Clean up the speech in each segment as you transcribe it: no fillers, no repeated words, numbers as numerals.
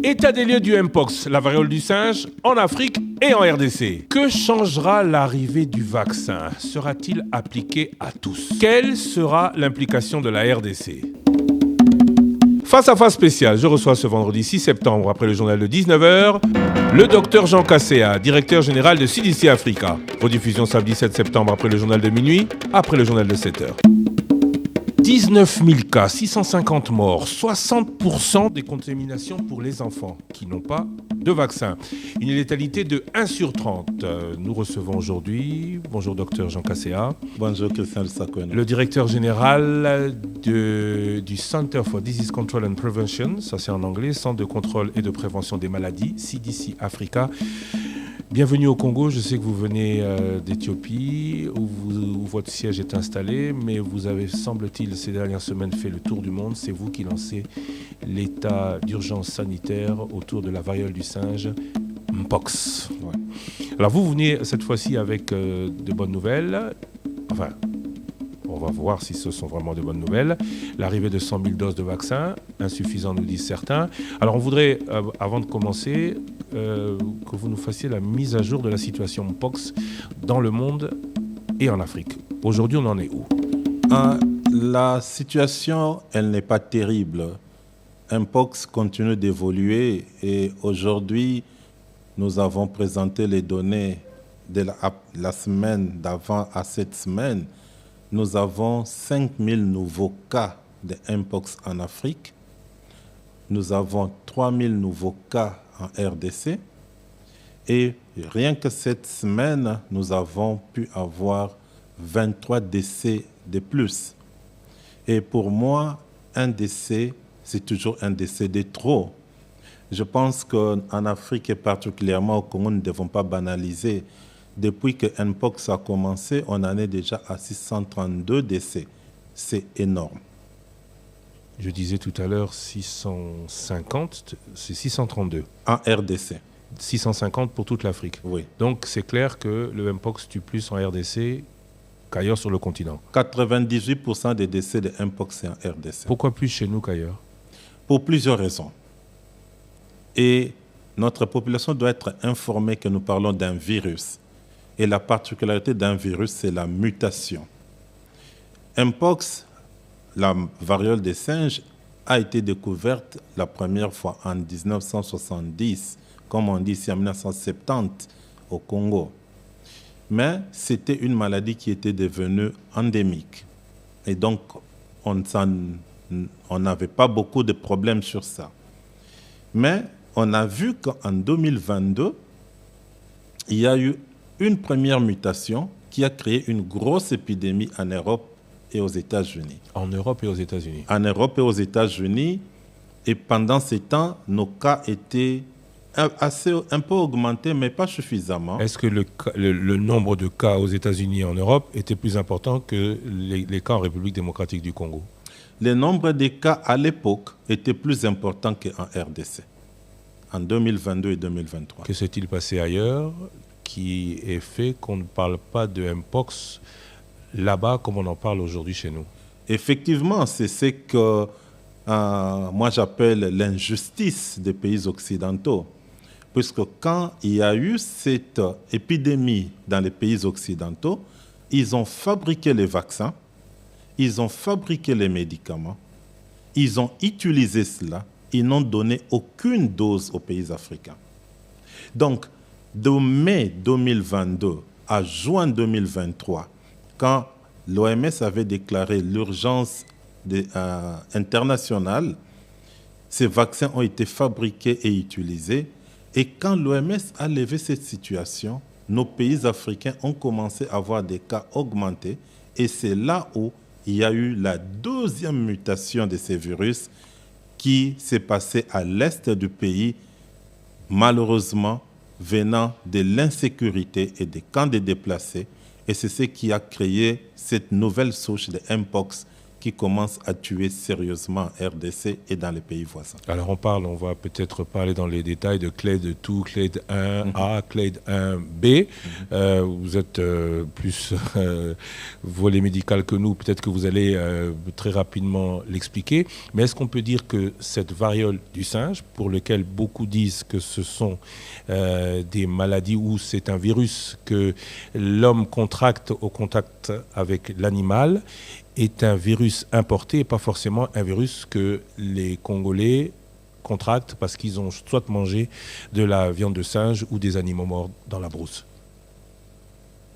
État des lieux du Mpox, la variole du singe, en Afrique et en RDC. Que changera l'arrivée du vaccin? Sera-t-il appliqué à tous? Quelle sera l'implication de la RDC? Face à face spécial, je reçois ce vendredi 6 septembre, après le journal de 19h, le docteur Jean Kaséa, directeur général de CDC Africa. Rediffusion samedi 7 septembre, après le journal de minuit, après le journal de 7h. 19 000 cas, 650 morts, 60% des contaminations pour les enfants qui n'ont pas de vaccin. Une létalité de 1 sur 30. Nous recevons aujourd'hui, bonjour docteur Jean Kaséa. Bonjour Christian Sakouane. Le directeur général du Center for Disease Control and Prevention, ça c'est en anglais, Centre de contrôle et de prévention des maladies, CDC Africa. Bienvenue au Congo, je sais que vous venez d'Éthiopie, où votre siège est installé, mais vous avez, semble-t-il, ces dernières semaines fait le tour du monde. C'est vous qui lancez l'état d'urgence sanitaire autour de la variole du singe, Mpox. Ouais. Alors vous venez cette fois-ci avec de bonnes nouvelles, enfin, on va voir si ce sont vraiment de bonnes nouvelles. L'arrivée de 100 000 doses de vaccins, insuffisant nous disent certains. Alors on voudrait, avant de commencer, que vous nous fassiez la mise à jour de la situation Mpox dans le monde et en Afrique. Aujourd'hui, on en est où? La situation, elle n'est pas terrible. Mpox continue d'évoluer et aujourd'hui, nous avons présenté les données de la semaine d'avant à cette semaine. Nous avons 5 000 nouveaux cas de Mpox en Afrique. Nous avons 3 000 nouveaux cas en RDC. Et rien que cette semaine, nous avons pu avoir 23 décès de plus. Et pour moi, un décès, c'est toujours un décès de trop. Je pense qu'en Afrique et particulièrement au Congo, nous ne devons pas banaliser. Depuis que Mpox a commencé, on en est déjà à 632 décès. C'est énorme. Je disais tout à l'heure 650, c'est 632. En RDC. 650 pour toute l'Afrique. Oui. Donc c'est clair que le Mpox tue plus en RDC qu'ailleurs sur le continent. 98% des décès de Mpox, c'est en RDC. Pourquoi plus chez nous qu'ailleurs? Pour plusieurs raisons. Et notre population doit être informée que nous parlons d'un virus. Et la particularité d'un virus, c'est la mutation. Mpox, la variole des singes, a été découverte la première fois en 1970, comme on dit ici en 1970 au Congo. Mais c'était une maladie qui était devenue endémique. Et donc, on n'avait pas beaucoup de problèmes sur ça. Mais on a vu qu'en 2022, il y a eu une première mutation qui a créé une grosse épidémie en Europe et aux États-Unis. En Europe et aux États-Unis. En Europe et aux États-Unis. Et pendant ces temps, nos cas étaient un peu augmentés, mais pas suffisamment. Est-ce que le nombre de cas aux États-Unis et en Europe était plus important que les cas en République démocratique du Congo? Le nombre de cas à l'époque était plus important qu'en RDC, en 2022 et 2023. Que s'est-il passé ailleurs qui est fait qu'on ne parle pas de Mpox là-bas comme on en parle aujourd'hui chez nous? Effectivement, c'est ce que moi j'appelle l'injustice des pays occidentaux. Puisque quand il y a eu cette épidémie dans les pays occidentaux, ils ont fabriqué les vaccins, ils ont fabriqué les médicaments, ils ont utilisé cela, ils n'ont donné aucune dose aux pays africains. Donc, de mai 2022 à juin 2023, quand l'OMS avait déclaré l'urgence internationale, ces vaccins ont été fabriqués et utilisés. Et quand l'OMS a levé cette situation, nos pays africains ont commencé à avoir des cas augmentés. Et c'est là où il y a eu la deuxième mutation de ces virus qui s'est passée à l'est du pays, malheureusement venant de l'insécurité et des camps de déplacés. Et c'est ce qui a créé cette nouvelle souche de Mpox qui commence à tuer sérieusement RDC et dans les pays voisins. Alors on va peut-être parler dans les détails de Clade 2, Clade 1A, Clade 1B. Vous êtes plus volet médical que nous, peut-être que vous allez très rapidement l'expliquer. Mais est-ce qu'on peut dire que cette variole du singe, pour laquelle beaucoup disent que ce sont des maladies où c'est un virus que l'homme contracte au contact avec l'animal, est un virus importé et pas forcément un virus que les Congolais contractent parce qu'ils ont soit mangé de la viande de singe ou des animaux morts dans la brousse?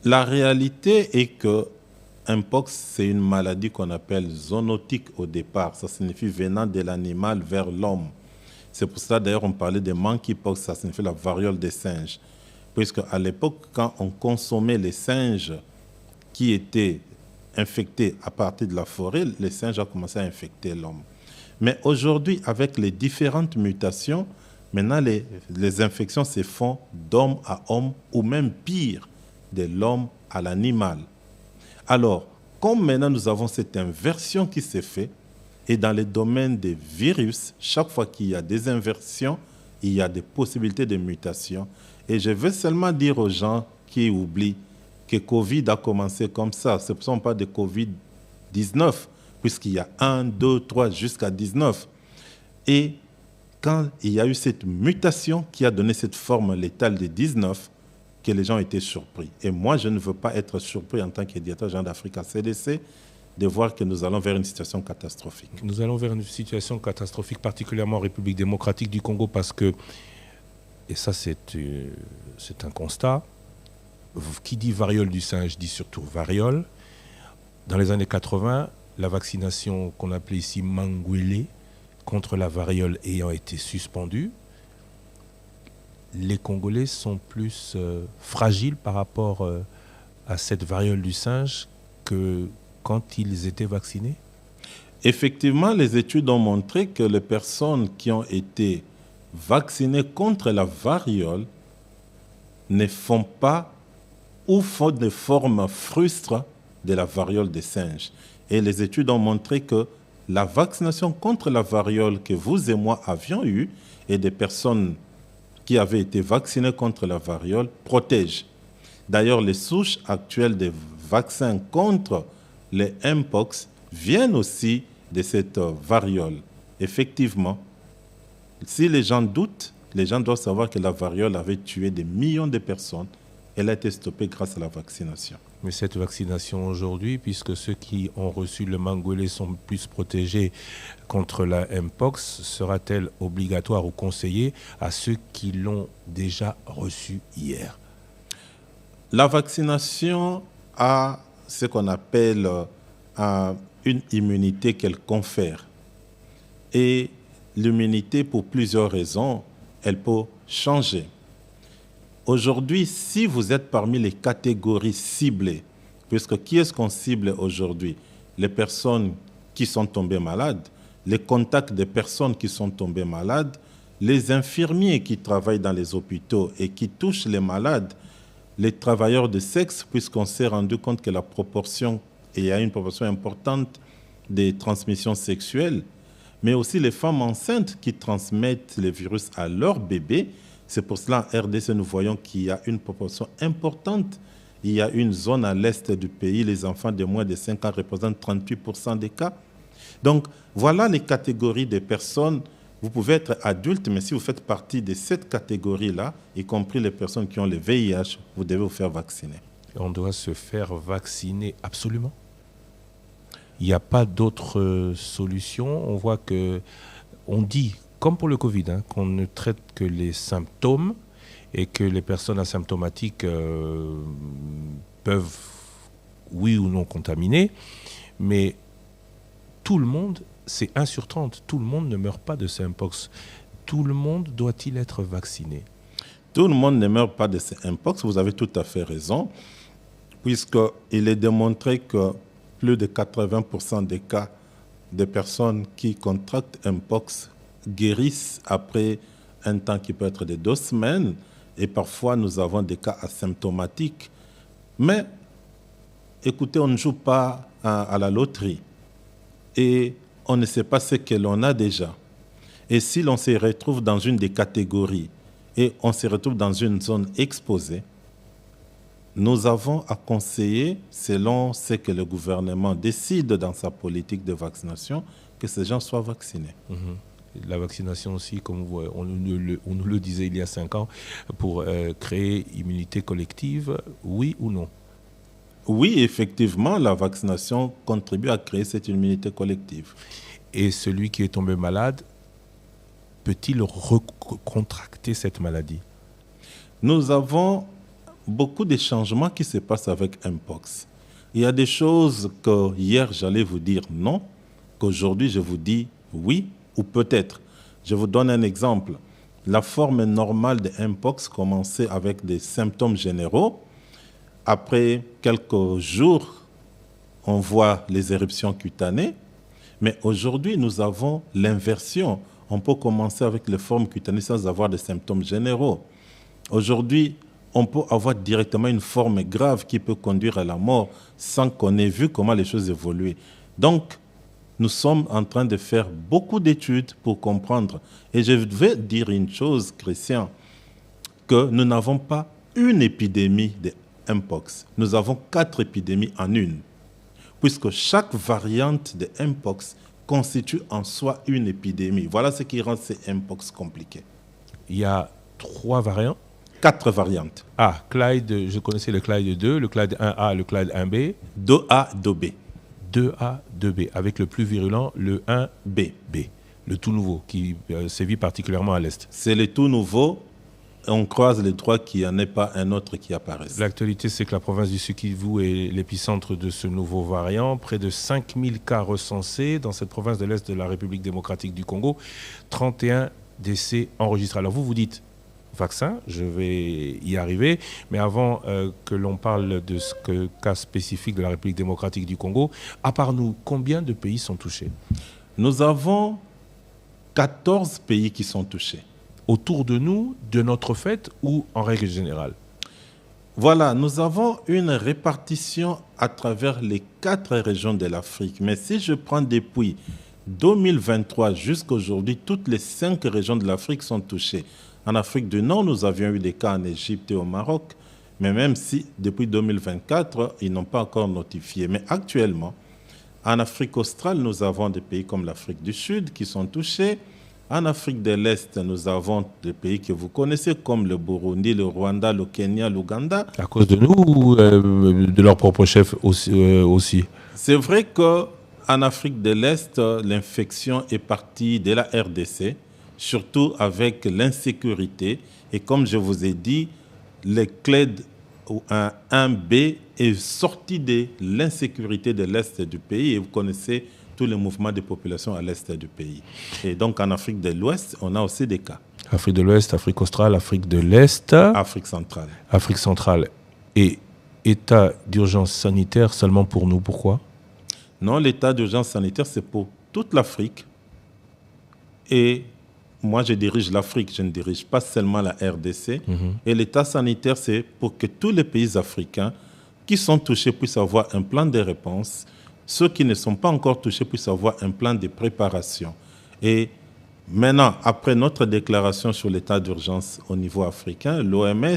La réalité est que Mpox, c'est une maladie qu'on appelle zoonotique au départ. Ça signifie venant de l'animal vers l'homme. C'est pour ça d'ailleurs on parlait de monkeypox, ça signifie la variole des singes. Puisque à l'époque, quand on consommait les singes qui étaient infectés à partir de la forêt, les singes ont commencé à infecter l'homme. Mais aujourd'hui, avec les différentes mutations, maintenant les infections se font d'homme à homme ou même pire, de l'homme à l'animal. Alors, comme maintenant nous avons cette inversion qui s'est faite, et dans les domaines des virus, chaque fois qu'il y a des inversions, il y a des possibilités de mutation. Et je veux seulement dire aux gens qui oublient que Covid a commencé comme ça. Ce ne sont pas de Covid-19, puisqu'il y a 1, 2, 3, jusqu'à 19. Et quand il y a eu cette mutation qui a donné cette forme létale de 19, que les gens étaient surpris. Et moi, je ne veux pas être surpris en tant que directeur général d'Africa CDC de voir que nous allons vers une situation catastrophique. Nous allons vers une situation catastrophique, particulièrement en République démocratique du Congo, parce que, et ça c'est un constat, qui dit variole du singe dit surtout variole. Dans les années 80, la vaccination qu'on appelait ici Manguele contre la variole ayant été suspendue, les Congolais sont plus fragiles par rapport à cette variole du singe que quand ils étaient vaccinés? Effectivement, les études ont montré que les personnes qui ont été vaccinées contre la variole ne font pas ou font des formes frustres de la variole des singes. Et les études ont montré que la vaccination contre la variole que vous et moi avions eue et des personnes qui avaient été vaccinées contre la variole protègent. D'ailleurs, les souches actuelles des vaccins contre les Mpox viennent aussi de cette variole. Effectivement, si les gens doutent, les gens doivent savoir que la variole avait tué des millions de personnes. Elle a été stoppée grâce à la vaccination. Mais cette vaccination aujourd'hui, puisque ceux qui ont reçu le Manguele sont plus protégés contre la Mpox, sera-t-elle obligatoire ou conseillée à ceux qui l'ont déjà reçu hier? La vaccination a ce qu'on appelle une immunité qu'elle confère. Et l'immunité, pour plusieurs raisons, elle peut changer. Aujourd'hui, si vous êtes parmi les catégories ciblées, puisque qui est-ce qu'on cible aujourd'hui? Les personnes qui sont tombées malades, les contacts des personnes qui sont tombées malades, les infirmiers qui travaillent dans les hôpitaux et qui touchent les malades, les travailleurs de sexe, puisqu'on s'est rendu compte que la proportion, et il y a une proportion importante des transmissions sexuelles, mais aussi les femmes enceintes qui transmettent les virus à leurs bébés. C'est pour cela, en RDC, nous voyons qu'il y a une proportion importante. Il y a une zone à l'est du pays, les enfants de moins de 5 ans représentent 38% des cas. Donc, voilà les catégories de personnes. Vous pouvez être adulte, mais si vous faites partie de cette catégorie-là, y compris les personnes qui ont le VIH, vous devez vous faire vacciner. On doit se faire vacciner absolument? Il n'y a pas d'autre solution. On voit que, on dit, comme pour le Covid, qu'on ne traite que les symptômes et que les personnes asymptomatiques peuvent, oui ou non, contaminer. Mais tout le monde, c'est 1 sur 30, tout le monde ne meurt pas de ce Mpox. Tout le monde doit-il être vacciné? Tout le monde ne meurt pas de ce Mpox, vous avez tout à fait raison, puisqu'il est démontré que plus de 80% des cas de personnes qui contractent Mpox guérissent après un temps qui peut être de 2 semaines, et parfois nous avons des cas et on ne sait pas ce que l'on a déjà. Et si l'on se retrouve dans une des catégories et on se retrouve dans une zone exposée, nous avons à conseiller, selon ce que le gouvernement décide dans sa politique de vaccination, que ces gens soient vaccinés. La vaccination aussi, comme on nous le disait il y a 5 ans, pour créer immunité collective, oui ou non? Oui, effectivement, la vaccination contribue à créer cette immunité collective. Et celui qui est tombé malade, peut-il recontracter cette maladie? Nous avons beaucoup de changements qui se passent avec Mpox. Il y a des choses que hier j'allais vous dire non, qu'aujourd'hui je vous dis oui ou peut-être. Je vous donne un exemple. La forme normale de Mpox commençait avec des symptômes généraux. Après quelques jours, on voit les éruptions cutanées. Mais aujourd'hui, nous avons l'inversion. On peut commencer avec les formes cutanées sans avoir de symptômes généraux. Aujourd'hui, on peut avoir directement une forme grave qui peut conduire à la mort sans qu'on ait vu comment les choses évoluent. Donc, nous sommes en train de faire beaucoup d'études pour comprendre. Et je vais dire une chose, Christian, que nous n'avons pas une épidémie de Mpox. Nous avons 4 épidémies en une, puisque chaque variante de Mpox constitue en soi une épidémie. Voilà ce qui rend ces Mpox compliqués. Il y a 3 variants? 4 variantes. Ah, Clyde, je connaissais le Clyde 2, le Clyde 1A, le Clyde 1B. 2A, 2B. 2A, 2B, avec le plus virulent, le 1B, le tout nouveau, qui sévit particulièrement à l'Est. C'est le tout nouveau. On croise les doigts qu'il n'y en ait pas un autre qui apparaisse. L'actualité, c'est que la province du Sud-Kivu est l'épicentre de ce nouveau variant. Près de 5000 cas recensés dans cette province de l'Est de la République démocratique du Congo. 31 décès enregistrés. Alors vous dites vaccin, je vais y arriver. Mais avant que l'on parle de ce cas spécifique de la République démocratique du Congo, à part nous, combien de pays sont touchés? Nous avons 14 pays qui sont touchés. Autour de nous, de notre fait ou en règle générale? Voilà, nous avons une répartition à travers les 4 régions de l'Afrique. Mais si je prends depuis 2023 jusqu'à aujourd'hui, toutes les 5 régions de l'Afrique sont touchées. En Afrique du Nord, nous avions eu des cas en Égypte et au Maroc. Mais même si depuis 2024, ils n'ont pas encore notifié. Mais actuellement, en Afrique australe, nous avons des pays comme l'Afrique du Sud qui sont touchés. En Afrique de l'Est, nous avons des pays que vous connaissez comme le Burundi, le Rwanda, le Kenya, l'Ouganda. À cause de nous ou de leur propre chef aussi? C'est vrai qu'en Afrique de l'Est, l'infection est partie de la RDC, surtout avec l'insécurité. Et comme je vous ai dit, le CLED 1B est sorti de l'insécurité de l'Est du pays. Et vous connaissez tous les mouvements de population à l'est du pays. Et donc en Afrique de l'Ouest, on a aussi des cas. Afrique de l'Ouest, Afrique australe, Afrique de l'Est. Afrique centrale. Afrique centrale. Et état d'urgence sanitaire seulement pour nous, pourquoi? Non, l'état d'urgence sanitaire, c'est pour toute l'Afrique. Et moi, je dirige l'Afrique, je ne dirige pas seulement la RDC. Et l'état sanitaire, c'est pour que tous les pays africains qui sont touchés puissent avoir un plan de réponse. Ceux qui ne sont pas encore touchés puissent avoir un plan de préparation. Et maintenant, après notre déclaration sur l'état d'urgence au niveau africain, l'OMS,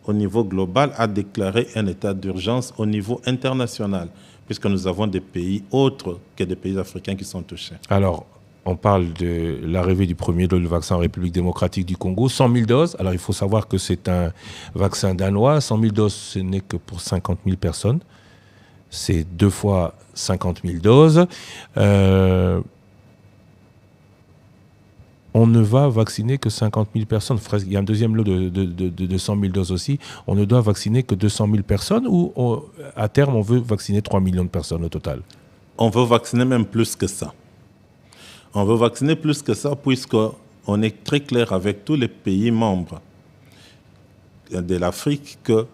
au niveau global, a déclaré un état d'urgence au niveau international, puisque nous avons des pays autres que des pays africains qui sont touchés. Alors, on parle de l'arrivée du premier lot de vaccin en République démocratique du Congo, 100 000 doses. Alors, il faut savoir que c'est un vaccin danois. 100 000 doses, ce n'est que pour 50 000 personnes. C'est 2 fois 50 000 doses. On ne va vacciner que 50 000 personnes. Il y a un deuxième lot de 100 000 doses aussi. On ne doit vacciner que 200 000 personnes ou à terme, on veut vacciner 3 millions de personnes au total? On veut vacciner même plus que ça. On veut vacciner plus que ça puisqu'on est très clair avec tous les pays membres de l'Afrique que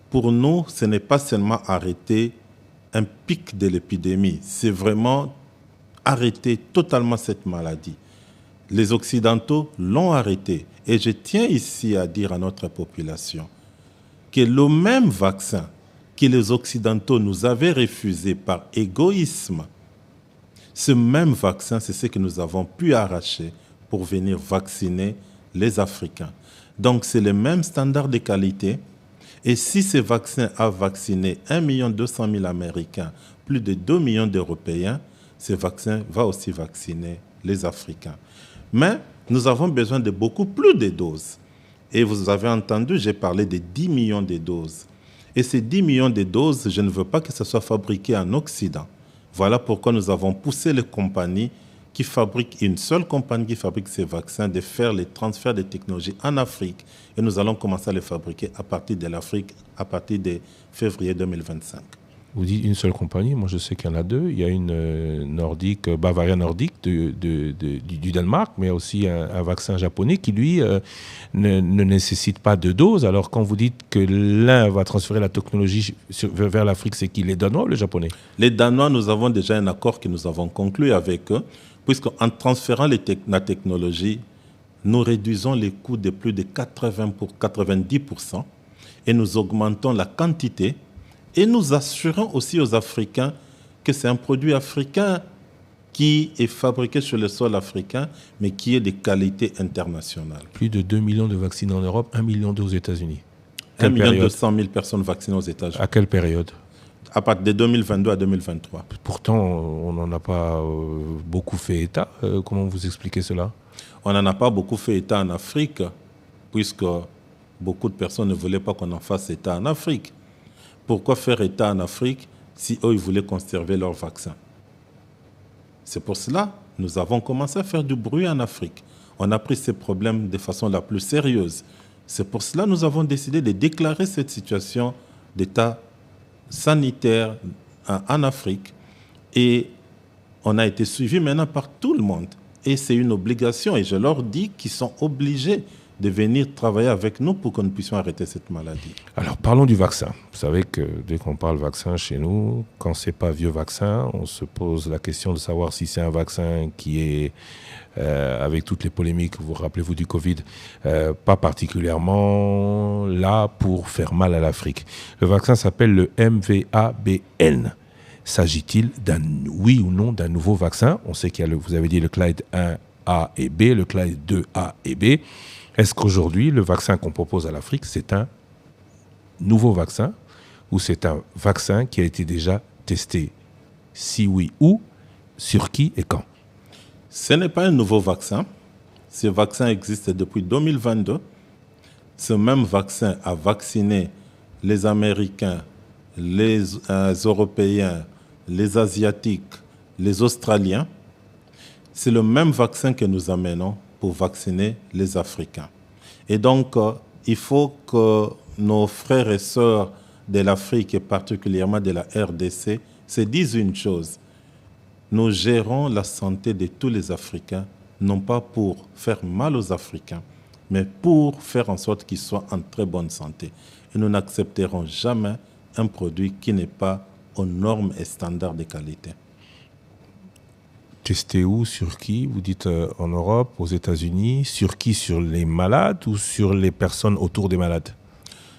pour nous, ce n'est pas seulement arrêter un pic de l'épidémie, c'est vraiment arrêter totalement cette maladie. Les Occidentaux l'ont arrêté. Et je tiens ici à dire à notre population que le même vaccin que les Occidentaux nous avaient refusé par égoïsme, Ce même vaccin, c'est ce que nous avons pu arracher pour venir vacciner les Africains. Donc, c'est le même standard de qualité. Et si ce vaccin a vacciné 1 200 000 Américains, plus de 2 millions d'Européens, ce vaccin va aussi vacciner les Africains. Mais nous avons besoin de beaucoup plus de doses. Et vous avez entendu, j'ai parlé de 10 millions de doses. Et ces 10 millions de doses, je ne veux pas que ce soit fabriqué en Occident. Voilà pourquoi nous avons poussé les compagnies qui fabriquent, une seule compagnie qui fabrique ces vaccins, de faire les transferts de technologies en Afrique. Et nous allons commencer à les fabriquer à partir de l'Afrique, à partir de février 2025. Vous dites une seule compagnie, moi je sais qu'il y en a deux. Il y a une nordique, Bavaria Nordique du Danemark, mais aussi un vaccin japonais qui, lui, ne nécessite pas de dose. Alors quand vous dites que l'un va transférer la technologie vers l'Afrique, c'est qui, les Danois ou les Japonais? Les Danois, nous avons déjà un accord que nous avons conclu avec eux, puisqu'en transférant la technologie, nous réduisons les coûts de plus de 90% et nous augmentons la quantité. Et nous assurons aussi aux Africains que c'est un produit africain qui est fabriqué sur le sol africain, mais qui est de qualité internationale. Plus de 2 millions de vaccinés en Europe, 1 million aux États-Unis. 1 200 000 personnes vaccinées aux États-Unis. À quelle période? À partir de 2022 à 2023. Pourtant, on n'en a pas beaucoup fait état. Comment vous expliquez cela? On n'en a pas beaucoup fait état en Afrique, puisque beaucoup de personnes ne voulaient pas qu'on en fasse état en Afrique. Pourquoi faire état en Afrique si eux, ils voulaient conserver leur vaccin? C'est pour cela que nous avons commencé à faire du bruit en Afrique. On a pris ces problèmes de façon la plus sérieuse. C'est pour cela que nous avons décidé de déclarer cette situation d'état sanitaire en Afrique. Et on a été suivi maintenant par tout le monde. Et c'est une obligation. Et je leur dis qu'ils sont obligés de venir travailler avec nous pour que nous puissions arrêter cette maladie. Alors, parlons du vaccin. Vous savez que dès qu'on parle vaccin chez nous, quand ce n'est pas vieux vaccin, on se pose la question de savoir si c'est un vaccin qui est, avec toutes les polémiques, vous rappelez-vous du Covid, pas particulièrement là pour faire mal à l'Afrique. Le vaccin s'appelle le MVABN. S'agit-il oui ou non d'un nouveau vaccin? On sait qu'il y a, vous avez dit, le Clade 1A et B, le Clade 2A et B. Est-ce qu'aujourd'hui, le vaccin qu'on propose à l'Afrique, c'est un nouveau vaccin ou c'est un vaccin qui a été déjà testé? Si oui, où, sur qui et quand? Ce n'est pas un nouveau vaccin. Ce vaccin existe depuis 2022. Ce même vaccin a vacciné les Américains, les Européens, les Asiatiques, les Australiens. C'est le même vaccin que nous amenons pour vacciner les Africains. Et donc, il faut que nos frères et sœurs de l'Afrique, et particulièrement de la RDC, se disent une chose. Nous gérons la santé de tous les Africains, non pas pour faire mal aux Africains, mais pour faire en sorte qu'ils soient en très bonne santé. Et nous n'accepterons jamais un produit qui n'est pas aux normes et standards de qualité. Testé où? Sur qui? Vous dites en Europe, aux États-Unis. Sur qui? Sur les malades ou sur les personnes autour des malades?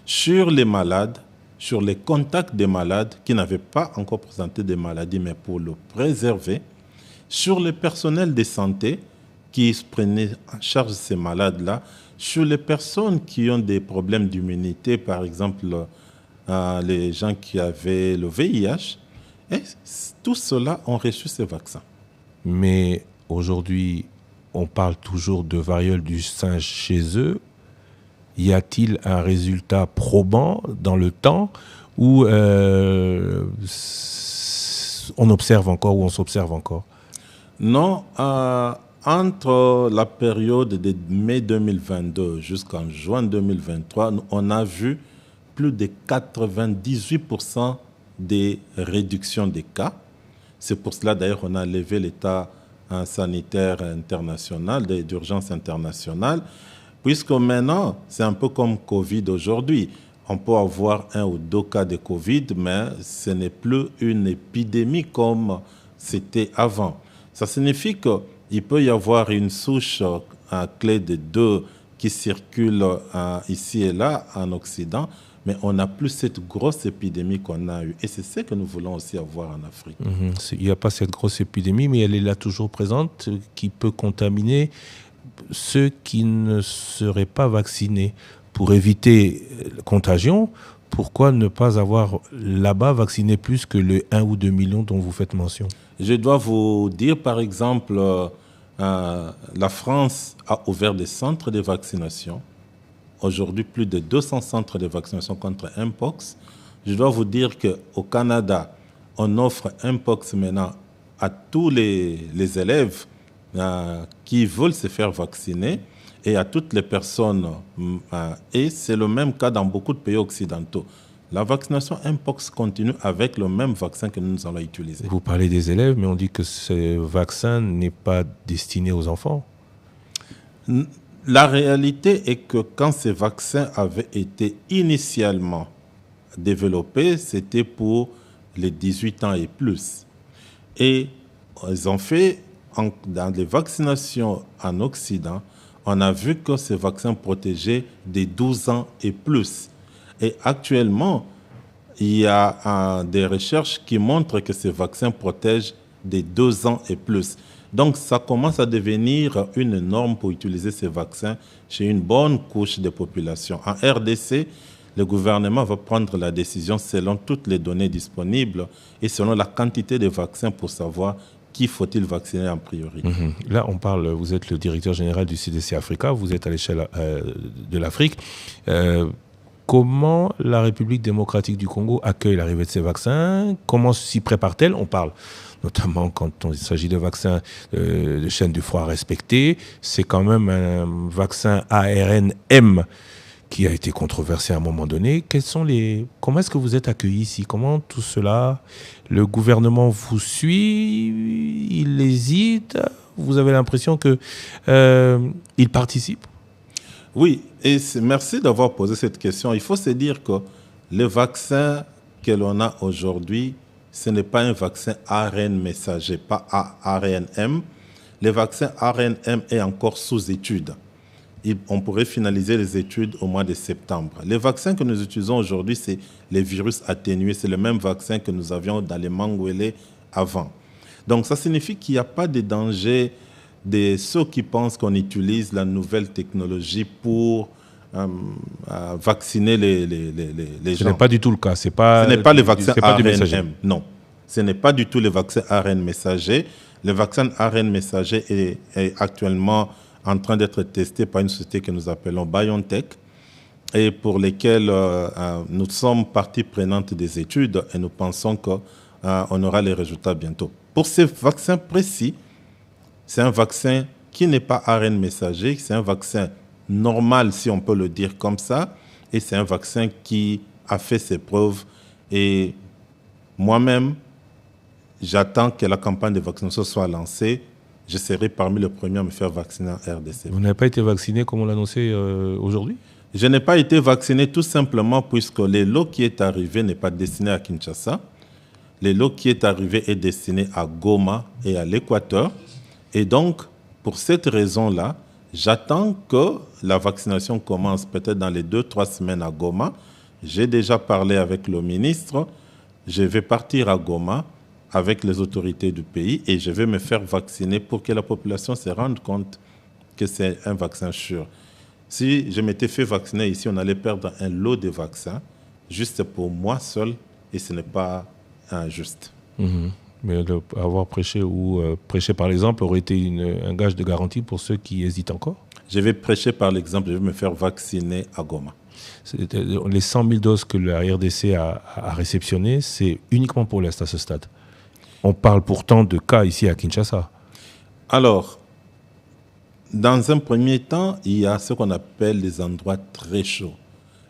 Sur les malades, sur les contacts des malades qui n'avaient pas encore présenté de maladie, mais pour le préserver. Sur le personnel de santé qui prenaient en charge ces malades-là. Sur les personnes qui ont des problèmes d'immunité, par exemple les gens qui avaient le VIH. Et tout cela ont reçu ces vaccins. Mais aujourd'hui, on parle toujours de variole du singe chez eux. Y a-t-il un résultat probant dans le temps où on observe encore ou on s'observe encore? Non, entre la période de mai 2022 jusqu'en juin 2023, on a vu plus de 98% des réductions des cas. C'est pour cela, d'ailleurs, on a levé l'état sanitaire international, d'urgence internationale, puisque maintenant, c'est un peu comme Covid aujourd'hui. On peut avoir 1 ou 2 cas de Covid, mais ce n'est plus une épidémie comme c'était avant. Ça signifie qu'il peut y avoir une souche clé de 2 qui circule ici et là en Occident, mais on n'a plus cette grosse épidémie qu'on a eue. Et c'est ce que nous voulons aussi avoir en Afrique. Il n'y a pas cette grosse épidémie, mais elle est là toujours présente, qui peut contaminer ceux qui ne seraient pas vaccinés. Pour éviter la contagion, pourquoi ne pas avoir là-bas vacciné plus que le 1 ou 2 millions dont vous faites mention? Je dois vous dire, par exemple, la France a ouvert des centres de vaccination. Aujourd'hui, plus de 200 centres de vaccination contre Mpox. Je dois vous dire qu'au Canada, on offre Mpox maintenant à tous les élèves qui veulent se faire vacciner et à toutes les personnes. Et c'est le même cas dans beaucoup de pays occidentaux. La vaccination Mpox continue avec le même vaccin que nous allons utiliser. Vous parlez des élèves, mais on dit que ce vaccin n'est pas destiné aux enfants. La réalité est que quand ces vaccins avaient été initialement développés, c'était pour les 18 ans et plus. Et ils ont fait, dans les vaccinations en Occident, on a vu que ces vaccins protégeaient des 12 ans et plus. Et actuellement, il y a des recherches qui montrent que ces vaccins protègent des 2 ans et plus. Donc, ça commence à devenir une norme pour utiliser ces vaccins chez une bonne couche de population. En RDC, le gouvernement va prendre la décision selon toutes les données disponibles et selon la quantité de vaccins pour savoir qui faut-il vacciner en priorité. Là, on parle, vous êtes le directeur général du CDC Africa, vous êtes à l'échelle de l'Afrique. Comment la République démocratique du Congo accueille l'arrivée de ces vaccins? Comment s'y prépare-t-elle? On parle notamment quand il s'agit de vaccins de chaîne du froid respectés. C'est quand même un vaccin ARN-M qui a été controversé à un moment donné. Comment est-ce que vous êtes accueillis ici? Comment tout cela, le gouvernement vous suit, il hésite? Vous avez l'impression qu'il participe? Oui, et merci d'avoir posé cette question. Il faut se dire que le vaccin que l'on a aujourd'hui, ce n'est pas un vaccin ARN messager, pas ARN-M. Le vaccin ARN-M est encore sous étude. On pourrait finaliser les études au mois de septembre. Les vaccins que nous utilisons aujourd'hui, c'est les virus atténués. C'est le même vaccin que nous avions dans les Mangwele avant. Donc, ça signifie qu'il n'y a pas de danger de ceux qui pensent qu'on utilise la nouvelle technologie pour vacciner les gens. Ce n'est pas du tout le cas. Ce n'est pas le vaccin ARN-M. Non, ce n'est pas du tout le vaccin ARN messager. Le vaccin ARN messager est actuellement en train d'être testé par une société que nous appelons BioNTech et pour lesquelles nous sommes partie prenante des études et nous pensons qu'on aura les résultats bientôt. Pour ces vaccins précis, c'est un vaccin qui n'est pas ARN messager, c'est un vaccin normal, si on peut le dire comme ça, et c'est un vaccin qui a fait ses preuves. Et moi-même, j'attends que la campagne de vaccination soit lancée. Je serai parmi les premiers à me faire vacciner en RDC. Vous n'avez pas été vacciné comme on l'a annoncé aujourd'hui? Je n'ai pas été vacciné tout simplement puisque le lot qui est arrivé n'est pas destiné à Kinshasa. Le lot qui est arrivé est destiné à Goma et à l'Équateur. Et donc, pour cette raison-là, j'attends que la vaccination commence peut-être dans les 2-3 semaines à Goma. J'ai déjà parlé avec le ministre. Je vais partir à Goma avec les autorités du pays et je vais me faire vacciner pour que la population se rende compte que c'est un vaccin sûr. Si je m'étais fait vacciner ici, on allait perdre un lot de vaccins juste pour moi seul et ce n'est pas juste. Mais avoir prêché ou prêcher par l'exemple aurait été un gage de garantie pour ceux qui hésitent encore? Je vais prêcher par l'exemple, je vais me faire vacciner à Goma. Les 100 000 doses que la RDC a réceptionnées, c'est uniquement pour l'Est à ce stade. On parle pourtant de cas ici à Kinshasa. Alors, dans un premier temps, il y a ce qu'on appelle les endroits très chauds.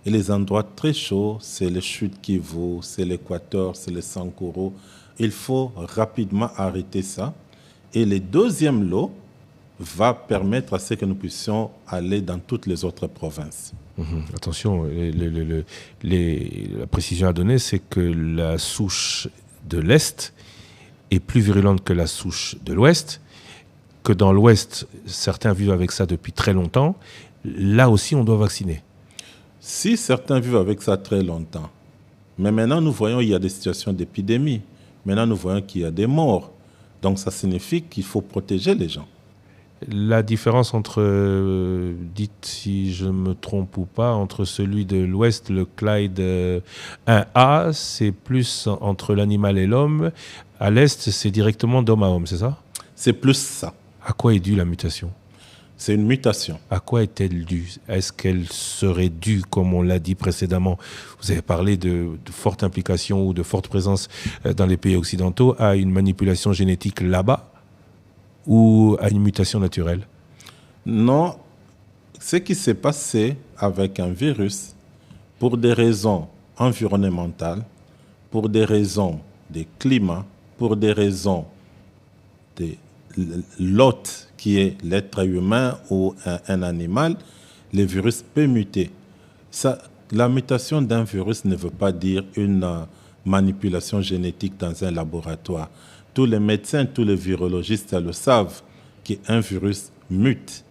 Et les endroits très chauds, c'est le Sud Kivu, c'est l'Équateur, c'est le Sankuru. Il faut rapidement arrêter ça. Et le deuxième lot va permettre à ce que nous puissions aller dans toutes les autres provinces. Attention, la précision à donner, c'est que la souche de l'Est est plus virulente que la souche de l'Ouest, que dans l'Ouest, certains vivent avec ça depuis très longtemps. Là aussi, on doit vacciner. Si certains vivent avec ça très longtemps, mais maintenant nous voyons qu'il y a des situations d'épidémie, maintenant nous voyons qu'il y a des morts. Donc ça signifie qu'il faut protéger les gens. La différence entre, dites si je ne me trompe ou pas, entre celui de l'Ouest, le Clyde 1A, c'est plus entre l'animal et l'homme. À l'Est, c'est directement d'homme à homme, c'est ça? C'est plus ça. À quoi est due la mutation? C'est une mutation. À quoi est-elle due? Est-ce qu'elle serait due, comme on l'a dit précédemment, vous avez parlé de forte implication ou de forte présence dans les pays occidentaux, à une manipulation génétique là-bas ou à une mutation naturelle? Non, ce qui s'est passé avec un virus, pour des raisons environnementales, pour des raisons de climat, pour des raisons de l'hôte qui est l'être humain ou un animal, le virus peut muter. Ça, la mutation d'un virus ne veut pas dire une manipulation génétique dans un laboratoire. Tous les médecins, tous les virologistes le savent qu'un virus mute.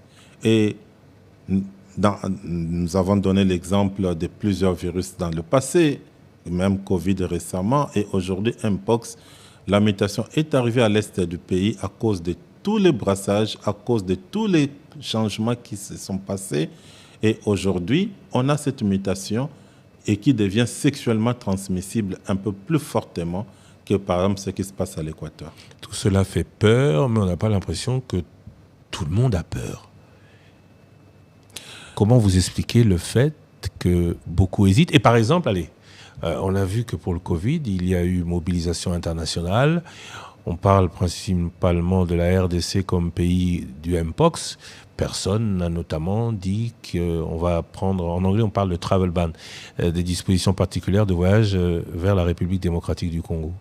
Et nous avons donné l'exemple de plusieurs virus dans le passé, même Covid récemment, et aujourd'hui Mpox. La mutation est arrivée à l'est du pays à cause de tous les brassages, à cause de tous les changements qui se sont passés. Et aujourd'hui, on a cette mutation et qui devient sexuellement transmissible un peu plus fortement que par exemple ce qui se passe à l'Équateur. Tout cela fait peur, mais on n'a pas l'impression que tout le monde a peur. Comment vous expliquez le fait que beaucoup hésitent? Et par exemple, allez, on a vu que pour le Covid, il y a eu mobilisation internationale. On parle principalement de la RDC comme pays du Mpox. Personne n'a notamment dit qu'on va prendre, en anglais on parle de travel ban, des dispositions particulières de voyage vers la République démocratique du Congo.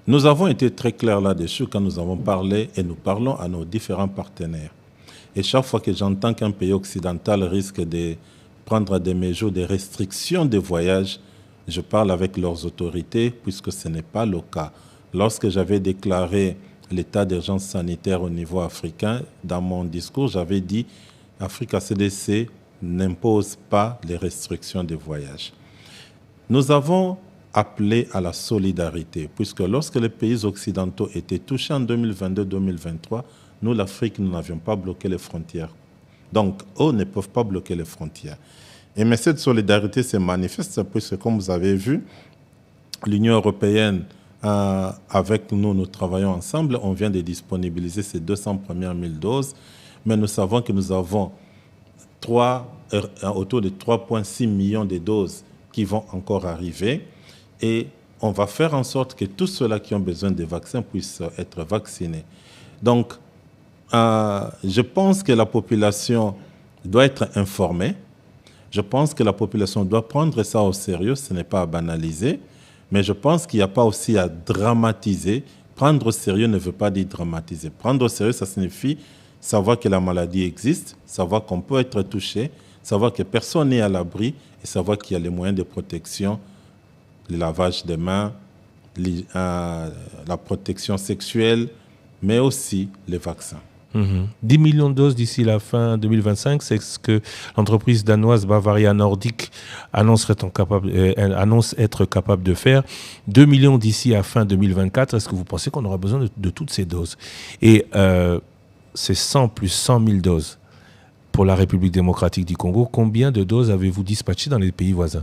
Nous avons été très clairs là-dessus quand nous avons parlé et nous parlons à nos différents partenaires. Et chaque fois que j'entends qu'un pays occidental risque de prendre des mesures de restriction de voyage, je parle avec leurs autorités puisque ce n'est pas le cas. Lorsque j'avais déclaré l'état d'urgence sanitaire au niveau africain, dans mon discours, j'avais dit Africa CDC n'impose pas les restrictions de voyage. Nous avons appelé à la solidarité, puisque lorsque les pays occidentaux étaient touchés en 2022-2023, nous, l'Afrique, nous n'avions pas bloqué les frontières. Donc, eux ne peuvent pas bloquer les frontières. Mais cette solidarité se manifeste, puisque comme vous avez vu, l'Union européenne, avec nous, nous travaillons ensemble. On vient de disponibiliser ces 200 premières 1000 doses, mais nous savons que nous avons autour de 3,6 millions de doses qui vont encore arriver. Et on va faire en sorte que tous ceux-là qui ont besoin de vaccins puissent être vaccinés. Donc, je pense que la population doit être informée. Je pense que la population doit prendre ça au sérieux. Ce n'est pas à banaliser. Mais je pense qu'il n'y a pas aussi à dramatiser. Prendre au sérieux ne veut pas dire dramatiser. Prendre au sérieux, ça signifie savoir que la maladie existe, savoir qu'on peut être touché, savoir que personne n'est à l'abri et savoir qu'il y a les moyens de protection, le lavage des mains, la protection sexuelle, mais aussi les vaccins. 10 millions de doses d'ici la fin 2025, c'est ce que l'entreprise danoise Bavaria Nordic annonce être capable de faire. 2 millions d'ici à fin 2024. Est-ce que vous pensez qu'on aura besoin de toutes ces doses? Et c'est 100 plus 100 000 doses pour la République démocratique du Congo. Combien de doses avez-vous dispatchées dans les pays voisins?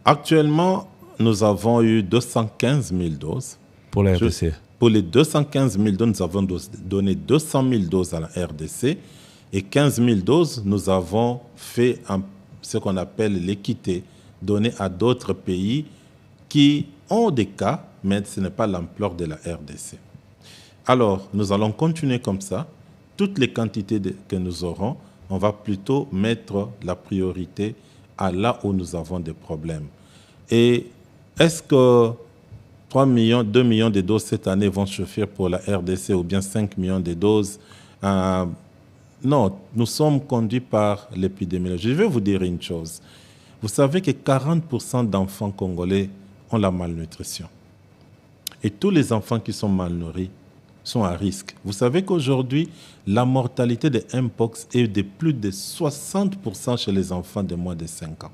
Actuellement, nous avons eu 215 000 doses. Pour la RDC. Pour les 215 000 doses, nous avons donné 200 000 doses à la RDC et 15 000 doses, nous avons fait ce qu'on appelle l'équité, donné à d'autres pays qui ont des cas, mais ce n'est pas l'ampleur de la RDC. Alors, nous allons continuer comme ça. Toutes les quantités que nous aurons, on va plutôt mettre la priorité à là où nous avons des problèmes. Et est-ce que 2 millions de doses cette année vont suffire pour la RDC ou bien 5 millions de doses? Non, nous sommes conduits par l'épidémiologie. Je vais vous dire une chose. Vous savez que 40% d'enfants congolais ont la malnutrition. Et tous les enfants qui sont mal nourris sont à risque. Vous savez qu'aujourd'hui, la mortalité de Mpox est de plus de 60% chez les enfants de moins de 5 ans.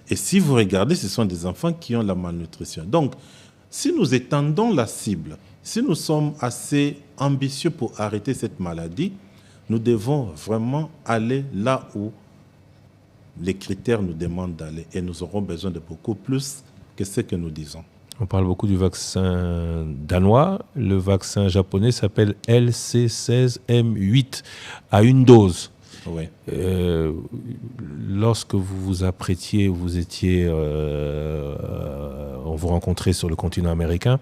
Et si vous regardez, ce sont des enfants qui ont la malnutrition. Donc, si nous étendons la cible, si nous sommes assez ambitieux pour arrêter cette maladie, nous devons vraiment aller là où les critères nous demandent d'aller. Et nous aurons besoin de beaucoup plus que ce que nous disons. On parle beaucoup du vaccin danois. Le vaccin japonais s'appelle LC16M8 à une dose. Oui. Lorsque vous vous apprêtiez, on vous rencontrait sur le continent américain.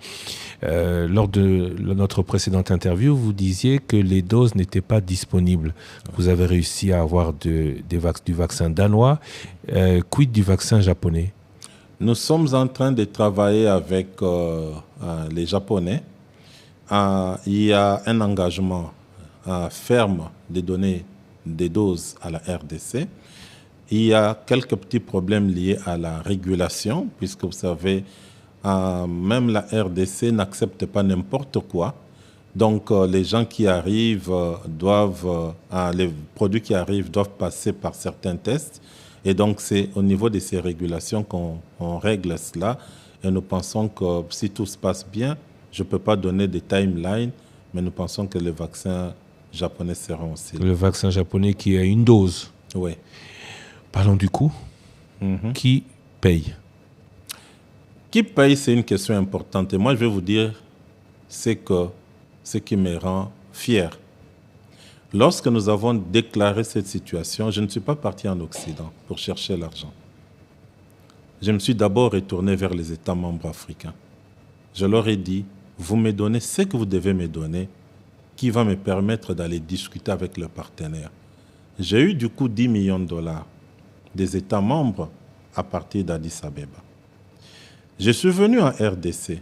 Lors de notre précédente interview, vous disiez que les doses n'étaient pas disponibles. Vous avez réussi à avoir du vaccin danois. Quid du vaccin japonais ? Nous sommes en train de travailler avec les Japonais. Il y a un engagement ferme de donner des doses à la RDC. Il y a quelques petits problèmes liés à la régulation, puisque vous savez, même la RDC n'accepte pas n'importe quoi. Donc les gens qui arrivent les produits qui arrivent doivent passer par certains tests. Et donc c'est au niveau de ces régulations qu'on règle cela. Et nous pensons que si tout se passe bien, je ne peux pas donner des timelines, mais nous pensons que les vaccins japonais seront aussi. Le vaccin japonais qui a une dose. Oui. Parlons du coût. Qui paye ? Qui paye, c'est une question importante. Et moi, je vais vous dire ce qui me rend fier. Lorsque nous avons déclaré cette situation, je ne suis pas parti en Occident pour chercher l'argent. Je me suis d'abord retourné vers les États membres africains. Je leur ai dit, vous me donnez ce que vous devez me donner, qui va me permettre d'aller discuter avec le partenaire. J'ai eu du coup 10 millions de dollars des États membres à partir d'Addis Abeba. Je suis venu en RDC.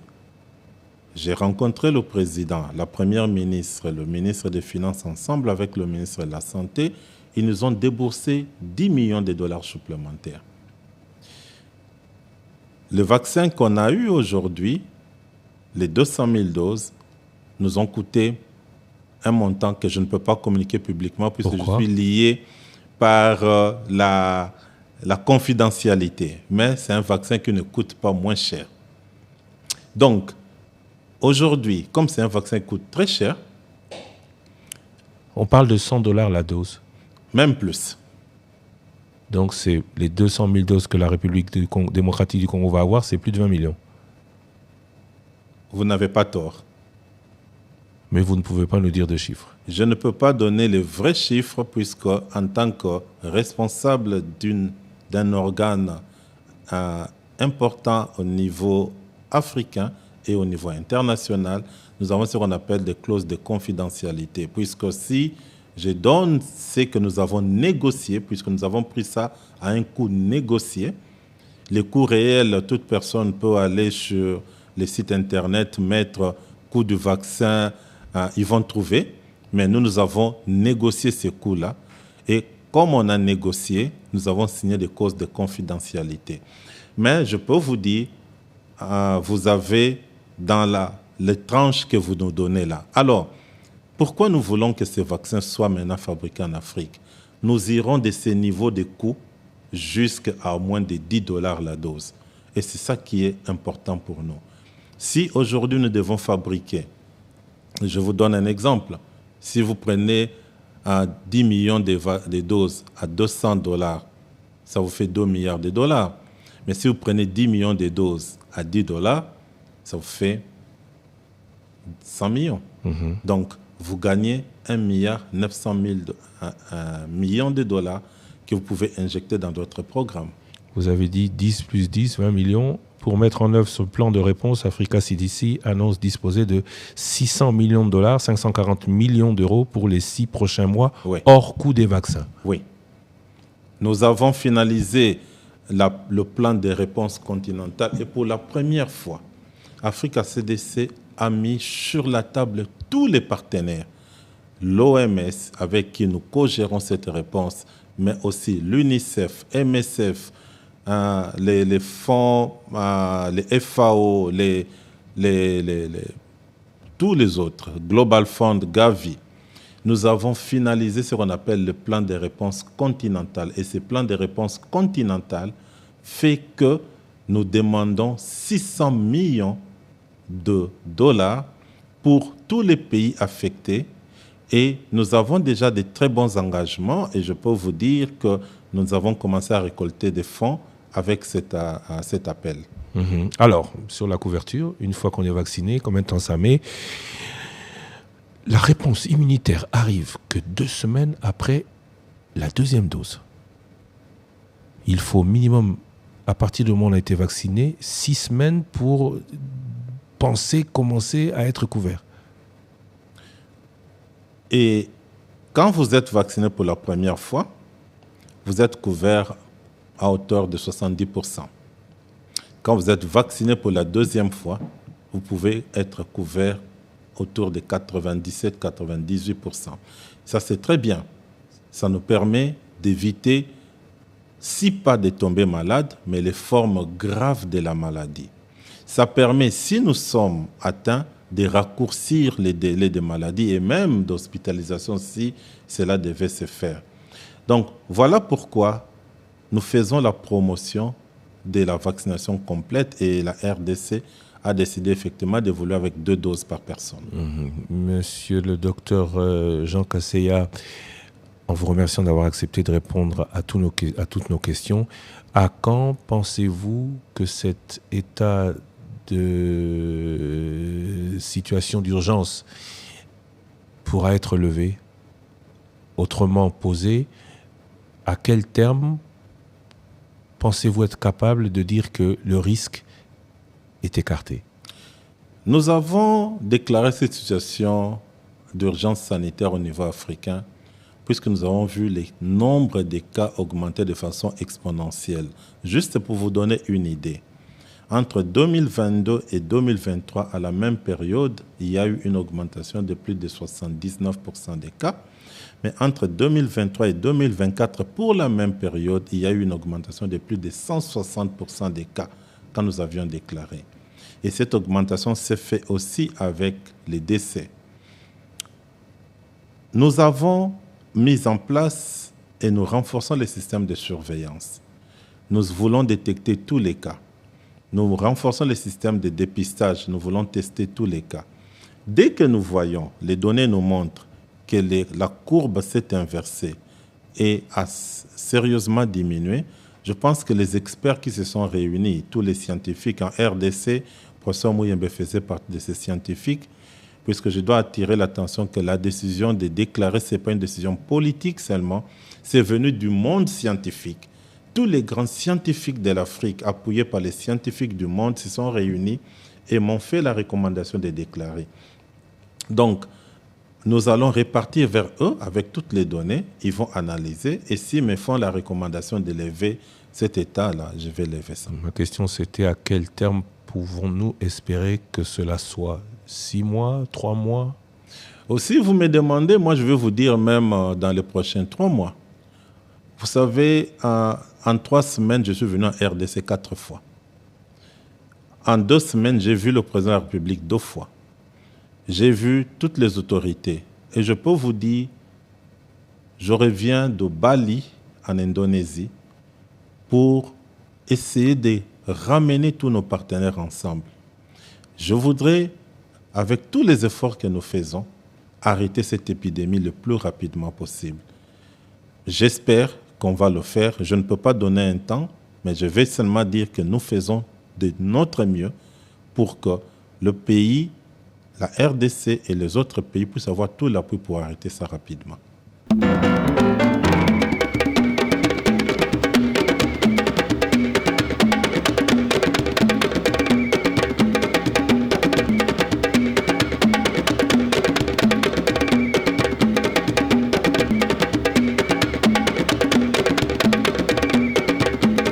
J'ai rencontré le président, la première ministre, le ministre des Finances ensemble avec le ministre de la Santé. Ils nous ont déboursé 10 millions de dollars supplémentaires. Le vaccin qu'on a eu aujourd'hui, les 200 000 doses, nous ont coûté un montant que je ne peux pas communiquer publiquement puisque Pourquoi ? je suis lié par la confidentialité. Mais c'est un vaccin qui ne coûte pas moins cher. Donc, aujourd'hui, comme c'est un vaccin qui coûte très cher... On parle de $100 la dose. Même plus. Donc, c'est les 200 000 doses que la République démocratique du Congo va avoir, c'est plus de 20 millions. Vous n'avez pas tort. Mais vous ne pouvez pas nous dire de chiffres. Je ne peux pas donner les vrais chiffres puisque, en tant que responsable d'un organe important au niveau africain et au niveau international, nous avons ce qu'on appelle des clauses de confidentialité. Puisque si je donne ce que nous avons négocié, puisque nous avons pris ça à un coût négocié, les coûts réels, toute personne peut aller sur les sites internet, mettre coût du vaccin, ils vont trouver. Mais nous avons négocié ces coûts-là. Et comme on a négocié, nous avons signé des clauses de confidentialité. Mais je peux vous dire, vous avez dans les tranches que vous nous donnez là. Alors, pourquoi nous voulons que ces vaccins soient maintenant fabriqués en Afrique? Nous irons de ces niveaux de coûts jusqu'à moins de $10 la dose. Et c'est ça qui est important pour nous. Si aujourd'hui nous devons fabriquer, je vous donne un exemple, si vous prenez 10 millions de doses à $200, ça vous fait 2 milliards de dollars. Mais si vous prenez 10 millions de doses à $10, ça vous fait 100 millions. Donc, vous gagnez 1,9 milliard de dollars que vous pouvez injecter dans d'autres programmes. Vous avez dit 10 plus 10, 20 millions. Pour mettre en œuvre ce plan de réponse, Africa CDC annonce disposer de 600 millions de dollars, 540 millions d'euros pour les 6 prochains mois, Oui. hors coût des vaccins. Oui. Nous avons finalisé le plan de réponse continentale et pour la première fois, Africa CDC a mis sur la table tous les partenaires, l'OMS avec qui nous co-gérons cette réponse, mais aussi l'UNICEF, MSF, les fonds, les FAO, tous les autres, Global Fund, Gavi, nous avons finalisé ce qu'on appelle le plan de réponse continental. Et ce plan de réponse continental fait que nous demandons 600 millions de dollars pour tous les pays affectés. Et nous avons déjà de très bons engagements. Et je peux vous dire que nous avons commencé à récolter des fonds avec cet appel. Alors, sur la couverture, une fois qu'on est vacciné, combien de temps ça met? La réponse immunitaire arrive que 2 semaines après la deuxième dose. Il faut minimum, à partir du moment où on a été vacciné, 6 semaines pour commencer à être couvert. Et quand vous êtes vacciné pour la première fois, vous êtes couvert à hauteur de 70%. Quand vous êtes vacciné pour la deuxième fois, vous pouvez être couvert autour de 97-98%. Ça, c'est très bien. Ça nous permet d'éviter, si pas de tomber malade, mais les formes graves de la maladie. Ça permet, si nous sommes atteints, de raccourcir les délais de maladie et même d'hospitalisation si cela devait se faire. Donc, voilà pourquoi nous faisons la promotion de la vaccination complète et la RDC a décidé effectivement d'évoluer avec 2 doses par personne. Monsieur le docteur Jean Kaseya, en vous remerciant d'avoir accepté de répondre à toutes nos questions, à quand pensez-vous que cet état de situation d'urgence pourra être levé? Autrement posé, à quel terme pensez-vous être capable de dire que le risque est écarté? Nous avons déclaré cette situation d'urgence sanitaire au niveau africain puisque nous avons vu le nombre de cas augmenter de façon exponentielle. Juste pour vous donner une idée, entre 2022 et 2023, à la même période, il y a eu une augmentation de plus de 79% des cas. Mais entre 2023 et 2024, pour la même période, il y a eu une augmentation de plus de 160% des cas quand nous avions déclaré. Et cette augmentation s'est faite aussi avec les décès. Nous avons mis en place et nous renforçons les systèmes de surveillance. Nous voulons détecter tous les cas. Nous renforçons les systèmes de dépistage. Nous voulons tester tous les cas. Dès que nous voyons, les données nous montrent que la courbe s'est inversée et a sérieusement diminué, je pense que les experts qui se sont réunis, tous les scientifiques en RDC, professeur Mouyembe faisait partie de ces scientifiques, puisque je dois attirer l'attention que la décision de déclarer, ce n'est pas une décision politique seulement, c'est venu du monde scientifique. Tous les grands scientifiques de l'Afrique, appuyés par les scientifiques du monde, se sont réunis et m'ont fait la recommandation de déclarer. Donc, nous allons répartir vers eux avec toutes les données, ils vont analyser et s'ils me font la recommandation de lever cet état-là, je vais lever ça. Ma question c'était à quel terme pouvons-nous espérer que cela soit? 6 mois, 3 mois? Aussi, vous me demandez, moi je vais vous dire même dans les prochains 3 mois. Vous savez, en 3 semaines, je suis venu en RDC 4 fois. En 2 semaines, j'ai vu le président de la République 2 fois. J'ai vu toutes les autorités. Et je peux vous dire, je reviens de Bali, en Indonésie, pour essayer de ramener tous nos partenaires ensemble. Je voudrais, avec tous les efforts que nous faisons, arrêter cette épidémie le plus rapidement possible. J'espère qu'on va le faire. Je ne peux pas donner un temps, mais je vais seulement dire que nous faisons de notre mieux pour que le pays, la RDC et les autres pays puissent avoir tout l'appui pour arrêter ça rapidement.